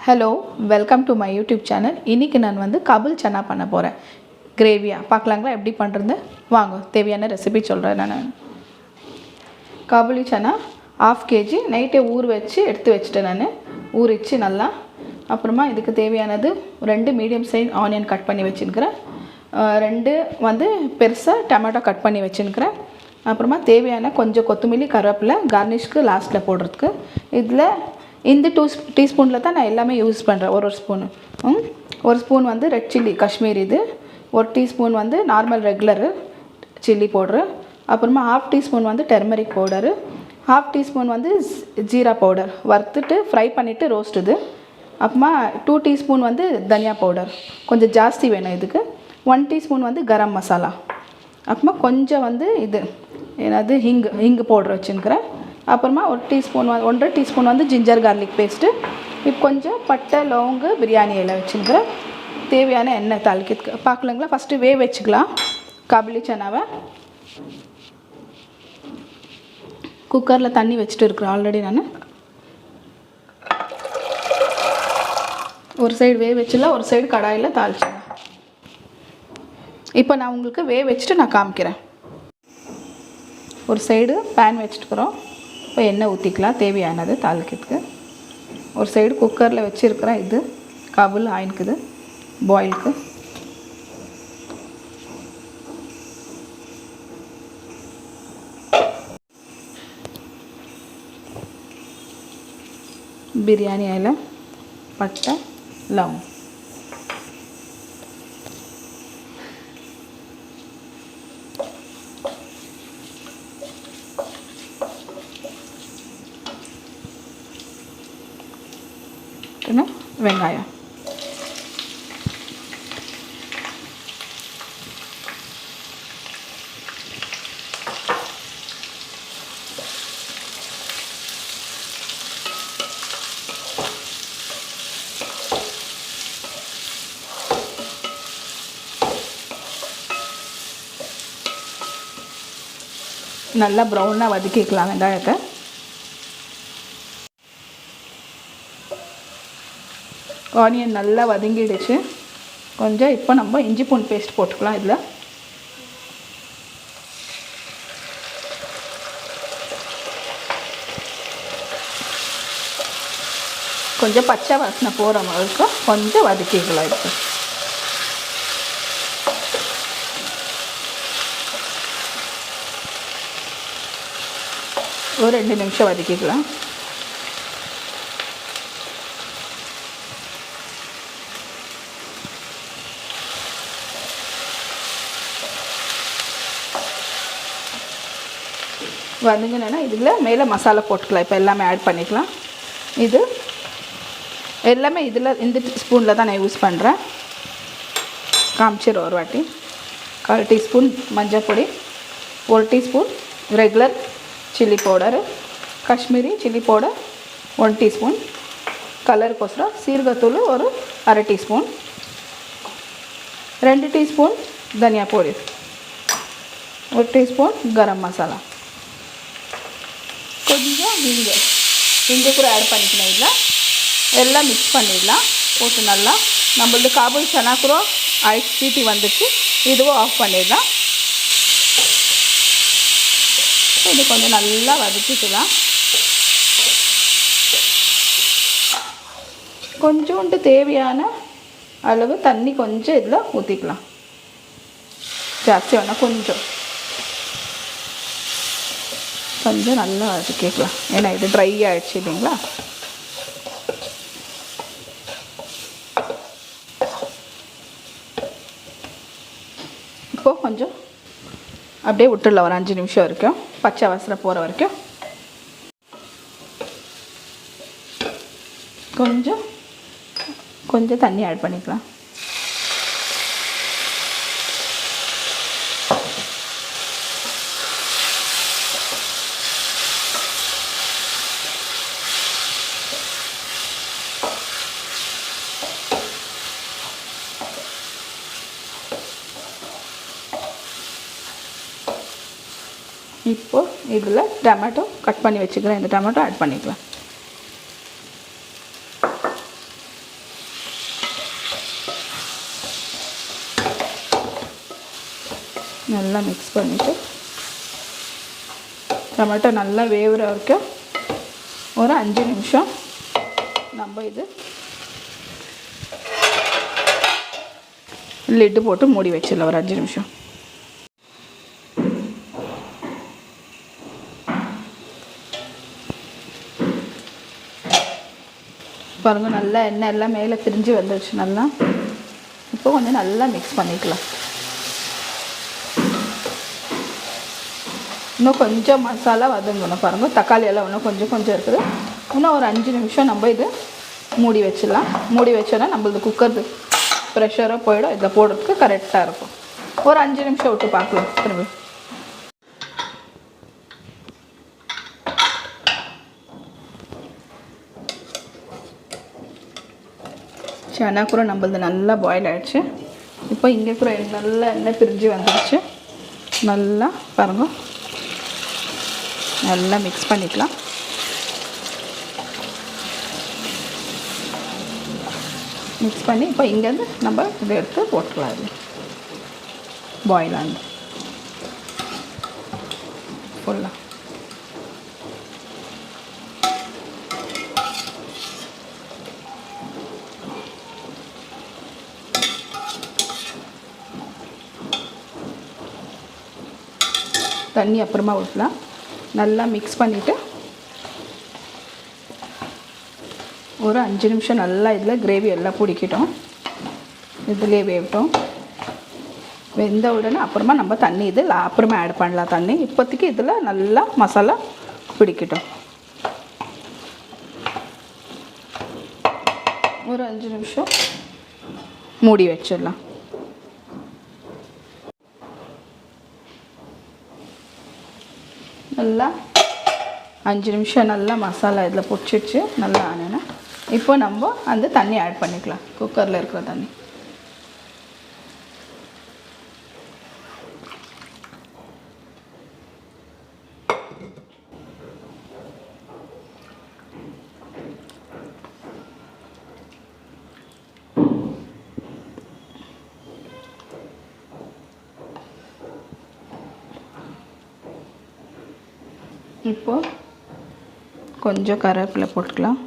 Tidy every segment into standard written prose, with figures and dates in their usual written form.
Hello, welcome to my YouTube channel. இன்னைக்கு நான் வந்து கபுல் சன்னா பண்ண போகிறேன். கிரேவியா பார்க்கலாங்களா எப்படி பண்ணுறது? வாங்க தேவையான ரெசிபி சொல்கிறேன். நான் கபுலி சன்னா 1/2 kg நைட்டே ஊற வச்சு எடுத்து வச்சுட்டேன். நான் ஊறிச்சு நல்லா. அப்புறமா இதுக்கு தேவையானது 2 மீடியம் சைஸ் ஆனியன் கட் பண்ணி வச்சுருக்கிறேன். 2 வந்து பெருசாக டொமேட்டோ கட் பண்ணி வச்சுருக்கிறேன். அப்புறமா தேவையான கொஞ்சம் கொத்தமல்லி கருவேப்பிலை கார்னிஷ்க்கு லாஸ்ட்டில் போடுறதுக்கு. இதில் இந்த 2 டீஸ்பூனில் தான் நான் எல்லாமே யூஸ் பண்ணுறேன். ஒரு ஸ்பூனு ஒரு ஸ்பூன் வந்து ரெட் சில்லி காஷ்மீர், இது 1 டீஸ்பூன் வந்து நார்மல் ரெகுலரு சில்லி பவுட்ரு, அப்புறமா 1/2 டீஸ்பூன் வந்து டெர்மரிக் பவுடரு, 1/2 டீஸ்பூன் வந்து ஜீரா பவுடர் வறுத்துட்டு ஃப்ரை பண்ணிவிட்டு ரோஸ்ட்டுது, அப்புறமா 2 டீஸ்பூன் வந்து தனியா பவுடர் கொஞ்சம் ஜாஸ்தி வேணும் இதுக்கு, 1 டீஸ்பூன் வந்து கரம் மசாலா, அப்புறமா கொஞ்சம் வந்து இது என்னது ஹிங்கு பவுடர் வச்சுருக்கிறேன், அப்புறமா 1 டீஸ்பூன் 1.5 டீஸ்பூன் வந்து ஜிஞ்சர் கார்லிக் பேஸ்ட்டு, இப்போ கொஞ்சம் பட்டை லவங்கு பிரியாணி இலை வச்சுருக்கிறேன். தேவையான எண்ணெய் தாளிக்கிறதுக்கு பார்க்கலாங்களா. ஃபஸ்ட்டு வச்சுக்கலாம். கபுலி சன்னாவை குக்கரில் தண்ணி வச்சுட்டு இருக்கிறேன் ஆல்ரெடி. நான் ஒரு சைடு வச்சிடலாம், ஒரு சைடு கடாயில் தாளிச்சிடலாம். இப்போ நான் உங்களுக்கு வச்சுட்டு நான் காமிக்கிறேன். ஒரு சைடு பேன் வச்சுட்டுக்கிறோம். இப்போ எண்ணெய் ஊற்றிக்கலாம் தேவையானது தாளிக்கிறதுக்கு. ஒரு சைடு குக்கரில் வச்சுருக்கிறேன். இது கபுல் ஆயினுக்குது பாயிலுக்கு. பிரியாணி இலை, பட்டை லவங்கம், வெங்காயம், நல்லா ப்ரௌனாக வதக்கிக்கலாம் வெங்காயத்தை. ஆனியன் நல்லா வதங்கிடுச்சு. கொஞ்சம் இப்போ நம்ம இஞ்சி பூண்டு பேஸ்ட் போட்டுக்கலாம். இதில் கொஞ்சம் பச்சை வாசனை போகிற மாதிரி கொஞ்சம் வதக்கிக்கலாம். இப்போ ஒரு 2 நிமிஷம் வதக்கிக்கலாம். வதங்கினா இதில் மேலே மசாலா போட்டுக்கலாம். இப்போ எல்லாமே ஆட் பண்ணிக்கலாம். இது எல்லாமே இதில் இந்த ஸ்பூனில் தான் நான் யூஸ் பண்ணுறேன். காமிச்சிடும் ஒரு வாட்டி. 1/4 டீஸ்பூன் மஞ்சள் பொடி, 1 teaspoon regular chilli powder, Kashmiri chilli powder 1 teaspoon, கலருக்கோசரம் சீரகத்தூள் ஒரு 1/2 டீஸ்பூன், 2 டீஸ்பூன் தனியா பொடி, 1 டீஸ்பூன் கரம் மசாலா, கொஞ்சம் இங்கே கூட ஆட் பண்ணிக்கணும். இதில் எல்லாம் மிக்ஸ் பண்ணிடலாம். போட்டு நல்லா நம்மளது கபுல் சன்னா கூட ஐஸ் சீட்டி வந்துச்சு. இதுவும் ஆஃப் பண்ணிடலாம். இது கொஞ்சம் நல்லா வதக்கிக்கலாம். கொஞ்சோண்டு தேவையான அளவு தண்ணி கொஞ்சம் இதில் ஊற்றிக்கலாம். ஜாஸ்தி வேணால் கொஞ்சம் நல்லா வதக்கிக்கலாம். ஏன்னா இது ட்ரை ஆகிடுச்சு இல்லைங்களா. இப்போது கொஞ்சம் அப்படியே விட்டுடலாம் ஒரு 5 நிமிஷம் வரைக்கும், பச்சை வாசனை போகிற வரைக்கும். கொஞ்சம் தண்ணி ஆட் பண்ணிக்கலாம். இப்போது இதில் டொமேட்டோ கட் பண்ணி வச்சுக்கிறேன். இந்த டொமேட்டோ ஆட் பண்ணிக்கலாம். நல்லா மிக்ஸ் பண்ணிவிட்டு டொமேட்டோ நல்லா வேகிற வரைக்கும் ஒரு 5 நிமிஷம் நம்ம இது லிட்டு போட்டு மூடி வச்சிடலாம் ஒரு 5 நிமிஷம். பாருங்கள் நல்லா எண்ணெய் எல்லாம் மேலே பிரிஞ்சு வந்துடுச்சு. நல்லா இப்போ கொஞ்சம் நல்லா மிக்ஸ் பண்ணிக்கலாம். இன்னும் கொஞ்சம் மசாலா வதங்கணும். பாருங்கள் தக்காளி எல்லாம் இன்னும் கொஞ்சம் இருக்குது. இன்னும் ஒரு 5 நிமிஷம் நம்ம இது மூடி வச்சிடலாம். மூடி வச்சோன்னா நம்மளது குக்கர் ப்ரெஷராக போயிடும். இதில் போடுறதுக்கு கரெக்டாக இருக்கும். ஒரு 5 நிமிஷம் விட்டு பார்க்கலாம். திரும்பி சன்னா கூட நம்மளது நல்லா பாயில் ஆகிடுச்சு. இப்போ இங்கே கூட நல்லா எண்ணெய் பிரிஞ்சு வந்துடுச்சு. நல்லா பாருங்கள் நல்லா மிக்ஸ் பண்ணிக்கலாம். மிக்ஸ் பண்ணி இப்போ இங்கேருந்து நம்ம இதை எடுத்து போட்டுக்கலாம். இது பாயில் ஆகுது ஃபுல்லாக. தண்ணி அப்புறமா ஊற்றலாம். நல்லா மிக்ஸ் பண்ணிவிட்டு ஒரு 5 நிமிஷம் நல்லா இதில் கிரேவி எல்லாம் பிடிக்கட்டும். இதிலே வேகட்டும். வெந்த உடனே அப்புறமா நம்ம தண்ணி இதில் அப்புறமா ஆட் பண்ணலாம். தண்ணி இப்போதைக்கு இதில் நல்லா மசாலா பிடிக்கட்டும். ஒரு 5 நிமிஷம் மூடி வச்சிடலாம். நல்லா 5 நிமிஷம் நல்லா மசாலா இதில் பிடிச்சிடுச்சு. நல்லா ஆனேன்னா இப்போ நம்ம அந்த தண்ணி ஆட் பண்ணிக்கலாம். குக்கரில் இருக்கிற தண்ணி இப்போ கொஞ்சம் கருவேப்பிலை போட்டுக்கலாம்.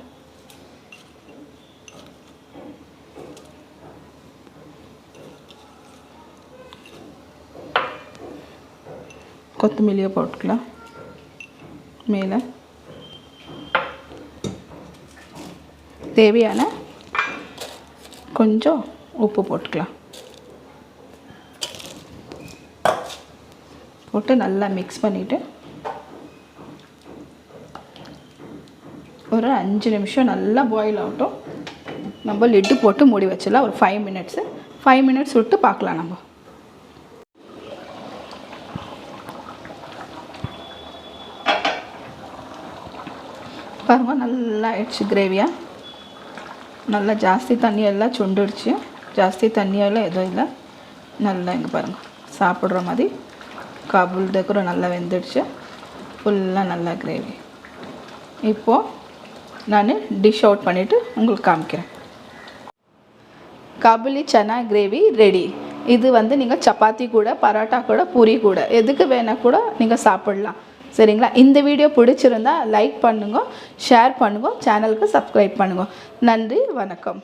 கொத்தமல்லியை போட்டுக்கலாம். மேலே தேவையான கொஞ்சம் உப்பு போட்டுக்கலாம். போட்டு நல்லா மிக்ஸ் பண்ணிவிட்டு ஒரு 5 நிமிஷம் நல்லா பாயில் ஆகட்டும். நம்ம லிட்டு போட்டு மூடி வச்சிடலாம். ஒரு 5 மினிட்ஸ் விட்டு பார்க்கலாம். நம்ம பாருங்கள் நல்லா ஆயிடுச்சு கிரேவியாக. நல்லா ஜாஸ்தி தண்ணியெல்லாம் சுண்டுடுச்சு. ஜாஸ்தி தண்ணியெல்லாம் எதுவும் இல்லை. நல்லா இங்கே பாருங்கள் சாப்பிட்ற மாதிரி காபூல் கூட நல்லா வெந்துடுச்சு. ஃபுல்லாக நல்லா கிரேவி. இப்போது நான் டிஷ் அவுட் பண்ணிவிட்டு உங்களுக்கு காமிக்கிறேன். காபுலி சன்னா கிரேவி ரெடி. இது வந்து நீங்கள் சப்பாத்தி கூட, பரோட்டா கூட, பூரி கூட எதுக்கு வேணால் கூட நீங்கள் சாப்பிட்லாம். சரிங்களா? இந்த வீடியோ பிடிச்சிருந்தா லைக் பண்ணுங்க, ஷேர் பண்ணுங்க, சேனலுக்கு சப்ஸ்கிரைப் பண்ணுங்க. நன்றி, வணக்கம்.